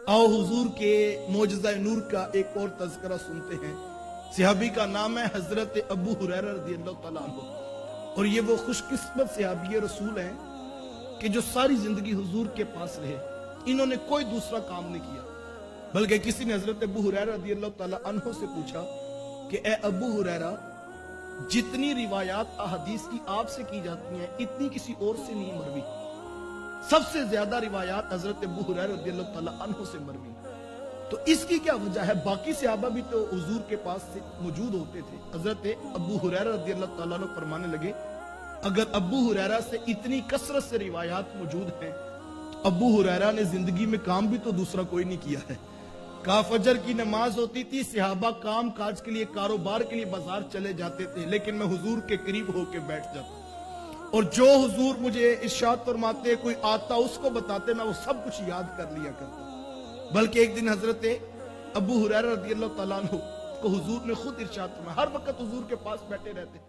आओ हुजूर के मोजज़ा नूर का एक और तज़किरा सुनते हैं। सहाबी का नाम है हजरत अबू हुरैरा रज़ियल्लाहु तआला अन्हु, और ये वो खुशकिस्मत सहाबी रसूल हैं कि जो सारी जिंदगी हुजूर के पास रहे। इन्होंने कोई दूसरा काम नहीं किया, बल्कि किसी ने हजरत अबू हुरैरा रज़ियल्लाहु तआला अन्हु से पूछा कि ए अबू हुरैरा, जितनी रिवायात अहदीस की आपसे की जाती हैं इतनी किसी और से नहीं मरवी। सबसे ज्यादा रिवायात हजरत अबू हुरैरा रज़ियल्लाहु तआला अन्हु से मरवी। तो इसकी क्या वजह है? बाकी सहाबा भी तो हुजूर के पास से मौजूद होते थे। हजरत अबू हुरैरा रज़ियल्लाहु तआला अन्हु फरमाने लगे, अगर अबू हुरैरा से इतनी कसरत से रिवायात मौजूद हैं, अबू हुरैरा ने जिंदगी में काम भी तो दूसरा कोई नहीं किया है। कहा फजर की नमाज होती थी, सहाबा काम काज के लिए, कारोबार के लिए बाजार चले जाते थे, लेकिन मैं हुजूर के करीब होके बैठ जाता, और जो हुजूर मुझे इरशाद फरमाते, कोई आता उसको बताते, मैं वो सब कुछ याद कर लिया करता। बल्कि एक दिन हजरत अबू हुरैरा रज़ियल्लाहु तआला अन्हु को हुजूर ने खुद इरशाद फरमाया। हर वक्त हुजूर के पास बैठे रहते,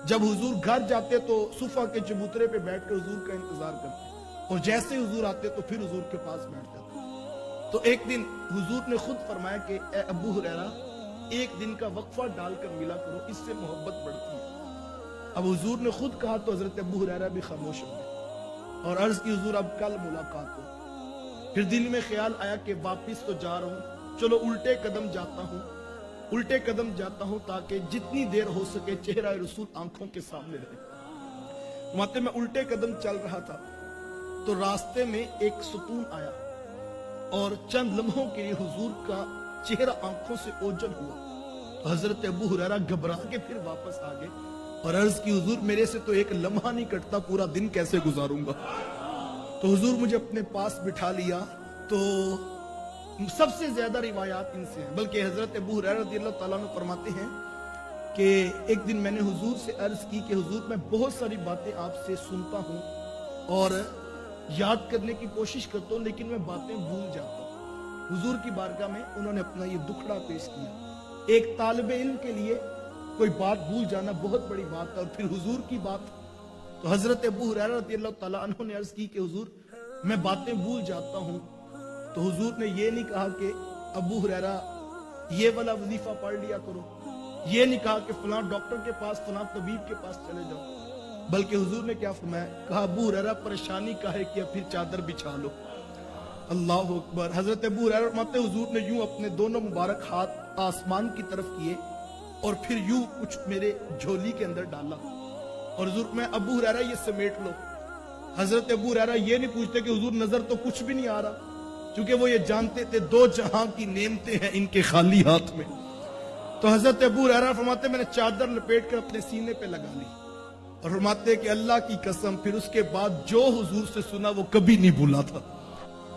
जब हुजूर घर जाते तो सुफा के चबूतरे पे बैठ कर हुजूर का इंतजार करते, और जैसे हुजूर आते तो फिर हुजूर के पास बैठ जाते। तो एक दिन हुजूर ने खुद फरमाया कि ए अबू हुरैरा, एक दिन का वक्फा डालकर मिला करो, इससे मोहब्बत बढ़ती है। अब हुजूर ने खुद कहा तो हजरत अबू हुरैरा भी खामोश हो गए और अर्ज की हुजूर अब कल मुलाकात हो। फिर दिल में ख्याल आया कि वापिस तो जा रहा हूं, चलो उल्टे कदम जाता हूं ताकि जितनी देर हो सके चेहरा रसूल आंखों के सामने रहे। माते मैं उल्टे कदम चल रहा था तो रास्ते में एक सुकून आया और चंद लम्हों के लिए हुजूर का चेहरा आंखों से ओझल हुआ। तो हजरत अबू हुरैरा घबरा के फिर वापस आ गए और अर्ज की हुजूर, मेरे से तो एक लम्हा नहीं कटता, पूरा दिन कैसे गुजारूंगा। तो हुजूर मुझे अपने पास बिठा लिया। तो सबसे ज्यादा रिवायात इनसे हैं, बल्कि हजरत अबू हुरैरा रज़ियल्लाहु तआला अन्हु फरमाते हैं कि एक दिन मैंने हुजूर से अर्ज की कि हुजूर, मैं बहुत सारी बातें आपसे सुनता हूं और याद करने की कोशिश करता हूं, लेकिन मैं बातें भूल जाता हूं। हुजूर की बारगाह में उन्होंने अपना ये दुखड़ा पेश किया। एक तालिबे इल्म के लिए कोई बात भूल जाना बहुत बड़ी बात है, और फिर हुजूर की बात। तो हजरत अबू हुरैरा रज़ियल्लाहु तआला अन्हु ने अर्ज की कि हुजूर, मैं बातें भूल जाता हूं। तो हुजूर ने ये नहीं कहा कि अबू हुरैरा ये वाला वजीफा पढ़ लिया करो, ये नहीं कहा कि फलां डॉक्टर के पास, फलां तबीब के पास चले जाओ, बल्कि हुजूर ने क्या फरमाया? कहा अबू हुरैरा, परेशानी का है कि फिर चादर बिछा लो। अल्लाह अकबर। हजरत अबू हुरैरा फरमाते, हुजूर ने यूं अपने दोनों मुबारक हाथ आसमान की तरफ किए और फिर यूं कुछ मेरे झोली के अंदर डाला, और हुजूर मैं अबू हुरैरा ये समेट लो। हजरत अबू हुरैरा ये नहीं पूछते कि हुजूर नजर तो कुछ भी नहीं आ रहा, क्योंकि वो ये जानते थे दो जहां की नेमतें हैं इनके खाली हाथ में। तो हजरत अबू हुरैरा फरमाते, मैंने चादर लपेट कर अपने सीने पे लगा ली, और फरमाते कि अल्लाह की कसम, फिर उसके बाद जो हुजूर से सुना वो कभी नहीं भूला था।